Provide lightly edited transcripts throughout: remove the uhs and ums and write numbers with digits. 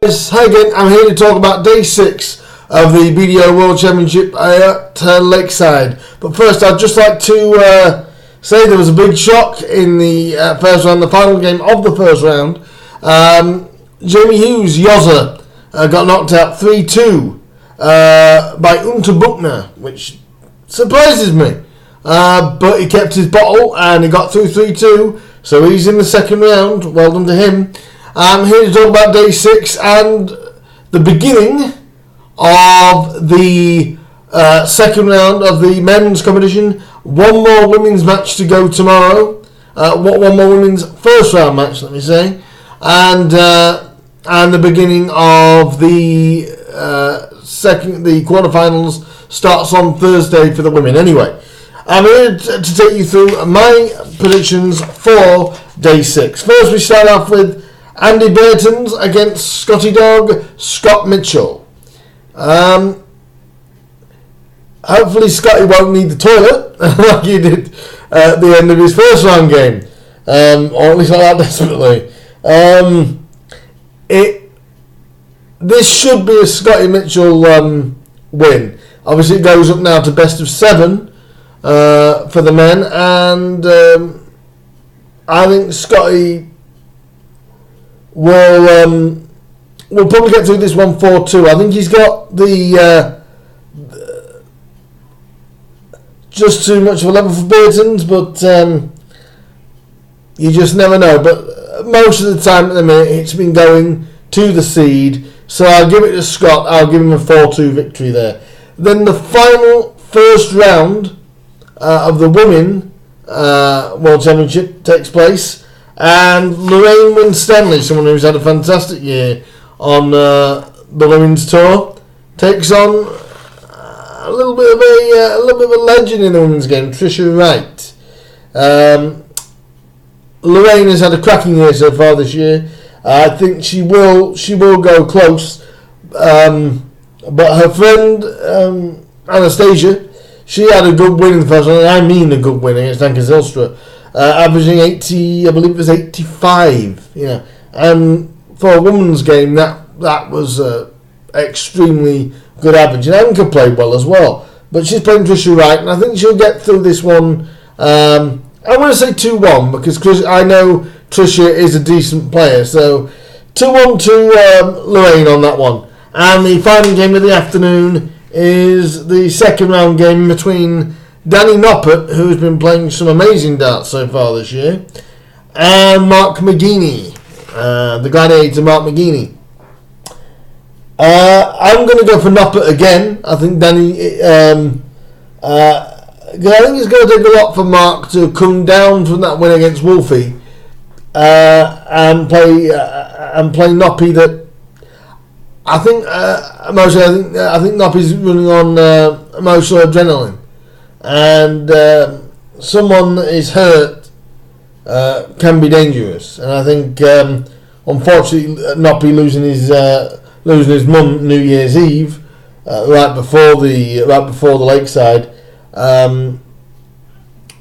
Hi again, I'm here to talk about day 6 of the BDO World Championship at Lakeside. But first, I'd just like to say there was a big shock in the first round, the final game of the first round. Jamie Hughes, Yozza, got knocked out 3-2 by Unterbuchner, which surprises me. But he kept his bottle and he got through 3-2, so he's in the second round. Well done to him. I'm here to talk about day 6 and the beginning of the second round of the men's competition. One more women's match to go tomorrow. One more women's first round match, let me say. And the beginning of the the quarterfinals starts on Thursday for the women. Anyway, I'm here to take you through my predictions for day 6. First, we start off with Andy Burton's against Scotty Dog, Scott Mitchell. Hopefully Scotty won't need the toilet like he did at the end of his first round game. Or at least not that desperately. This should be a Scotty Mitchell win. Obviously it goes up now to best of 7 for the men, and I think Scotty will probably get through this one 4-2. I think he's got the just too much of a level for Burton's, but you just never know. But most of the time at the minute it's been going to the seed, so I'll give it to Scott. I'll give him a 4-2 victory there. Then the final first round of the Women World Championship takes place, and Lorraine Winstanley, someone who's had a fantastic year on the women's tour, takes on a little bit of a legend in the women's game, Tricia Wright. Lorraine has had a cracking year so far this year. I think she will go close, but her friend Anastasia, she had a good win in the first round. I mean a good win against Anka Zylstra, averaging 80, I believe it was 85. And for a women's game, that was extremely good average. And Anka played well as well, but she's playing Tricia Wright, and I think she'll get through this one. I want to say 2-1 because I know Tricia is a decent player, so 2-1 to Lorraine on that one. And the final game of the afternoon is the second round game between Danny Noppert, who's been playing some amazing darts so far this year, and Mark McGeaney, the gladiator Mark McGeaney. I'm going to go for Noppert again. I think Danny, I think it's going to take a lot for Mark to come down from that win against Wolfie and play Noppy. That I think emotionally, I think Noppy's running on emotional adrenaline, and someone that is hurt can be dangerous. And I think, unfortunately, Noppy losing his mum New Year's Eve right before the Lakeside.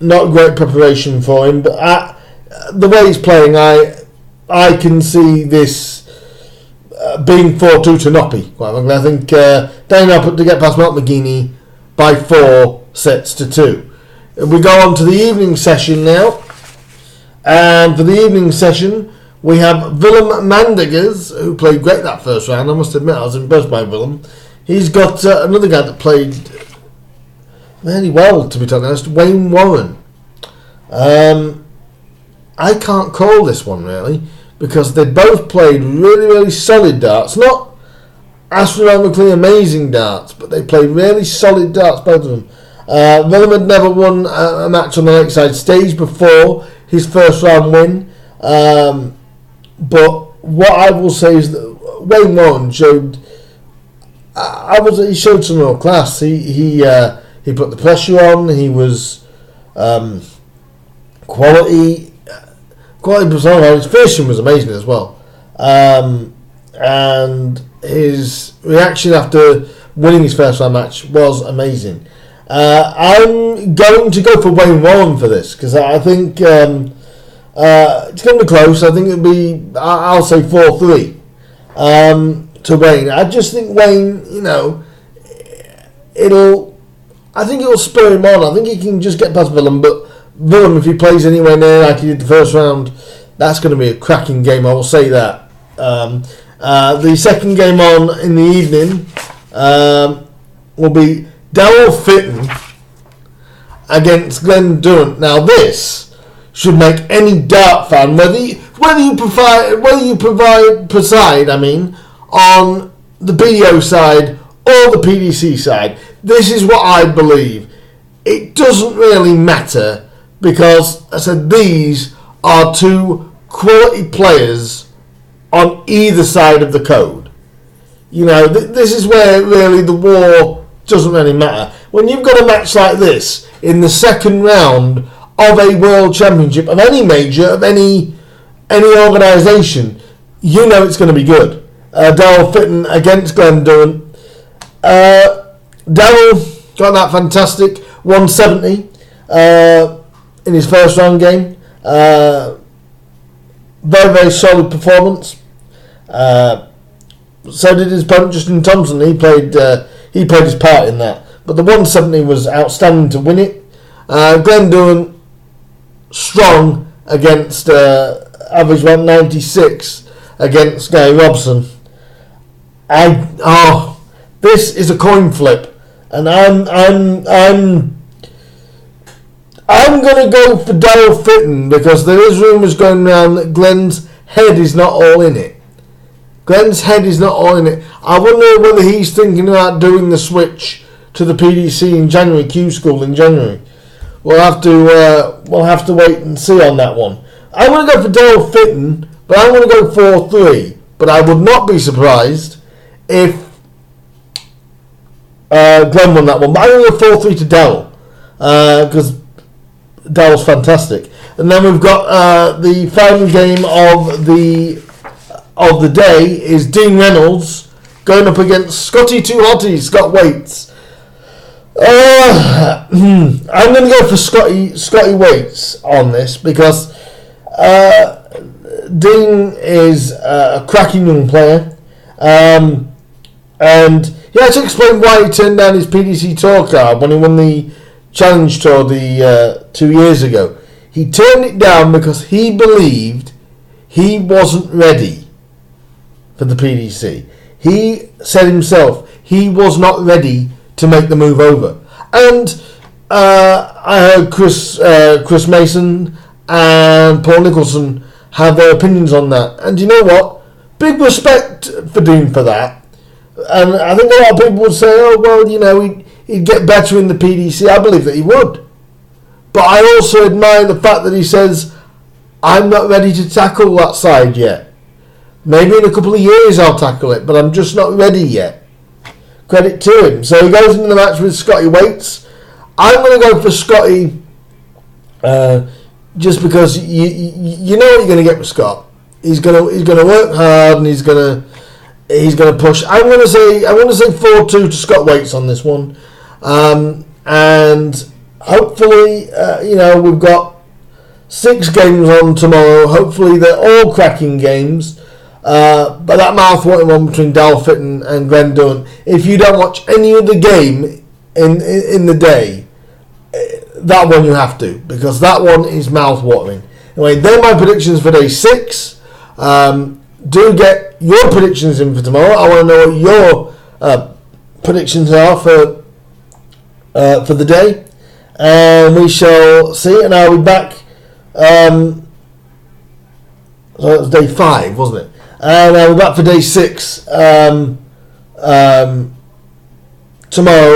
Not great preparation for him, but the way he's playing, I can see this being 4-2 to Noppy. Quite frankly, I think Danny Noppert to get past Mark McGeaney by 4-2. We go on to the evening session now, and for the evening session we have Willem Mandegers, who played great that first round. I must admit I was impressed by Willem. He's got another guy that played very well, to be totally honest, Wayne Warren. I can't call this one really, because they both played really, really solid darts. Not astronomically amazing darts, but they played really solid darts, both of them. Willem had never won a match on the Lakeside stage before his first round win. But what I will say is that Wayne Warren showed some real class. He put the pressure on. He was quality persona. His finishing was amazing as well, and his reaction after winning his first round match was amazing. I'm going to go for Wayne Warren for this because I think it's going to be close. I think it'll be, I'll say 4-3. to Wayne. I just think Wayne, I think it'll spur him on. I think he can just get past Willem, but Willem, if he plays anywhere near like he did the first round, that's going to be a cracking game, I will say that. The second game on in the evening will be Darryl Fitton against Glenn Durant. Now this should make any dart fan, whether you preside on the BDO side or the PDC side. This is what I believe. It doesn't really matter because, I said, these are two quality players on either side of the code. This is where really the war doesn't really matter. When you've got a match like this in the second round of a world championship of any major, of any organisation, it's going to be good. Darryl Fitton against Glenn Durant. Darryl got that fantastic 170 in his first round game. Very, very solid performance. So did his opponent Justin Thompson. He played his part in that. But the 170 was outstanding to win it. Glenn Durant strong against average 196 against Gary Robson. This is a coin flip, and I'm going to go for Darryl Fitton because there is rumours going around that Glenn's head is not all in it. I wonder whether he's thinking about doing the switch to the PDC in January, Q School in January. We'll have to wait and see on that one. I'm going to go for Darryl Fitton, but I'm going to go 4-3. But I would not be surprised if Glenn won that one. But I'm going to go 4-3 to Darryl because Darryl's fantastic. And then we've got the final game of the day is Dean Reynolds going up against Scotty Too Hottie, Scott Waits. I'm going to go for Scotty Waits on this because Dean is a cracking young player, and he had to explain why he turned down his PDC Tour card when he won the Challenge Tour 2 years ago. He turned it down because he believed he wasn't ready for the PDC. He said himself he was not ready to make the move over. And I heard Chris Mason and Paul Nicholson have their opinions on that. And you know what? Big respect for Dean for that. And I think a lot of people would say, oh, well, he'd get better in the PDC. I believe that he would. But I also admire the fact that he says, I'm not ready to tackle that side yet. Maybe in a couple of years I'll tackle it, but I'm just not ready yet. Credit to him. So he goes into the match with Scotty Waits. I'm going to go for Scotty just because you know what you're going to get with Scott. He's going to work hard and he's going to push. I'm going to say 4-2 to Scott Waits on this one, and hopefully we've got 6 games on tomorrow. Hopefully they're all cracking games. But that mouth-watering one between Darryl Fitton and Glenn Durant, if you don't watch any other game in the day, that one you have to, because that one is mouth-watering. Anyway, they're my predictions for day 6. Do get your predictions in for tomorrow. I want to know what your predictions are for the day, and we shall see. And I'll be back. So it was day 5, wasn't it? And we're back for day 6 tomorrow.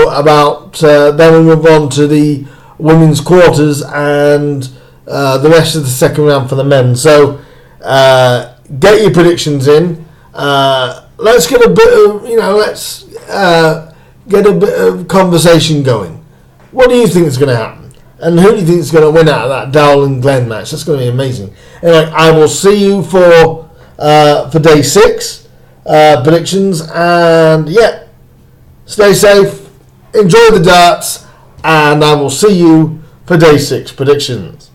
Then we move on to the women's quarters and the rest of the second round for the men. So get your predictions in. Let's get a bit of conversation going. What do you think is going to happen? And who do you think is going to win out of that Darryl and Glenn match? That's going to be amazing. Anyway, I will see you for day 6 predictions, and stay safe, enjoy the darts, and I will see you for day 6 predictions.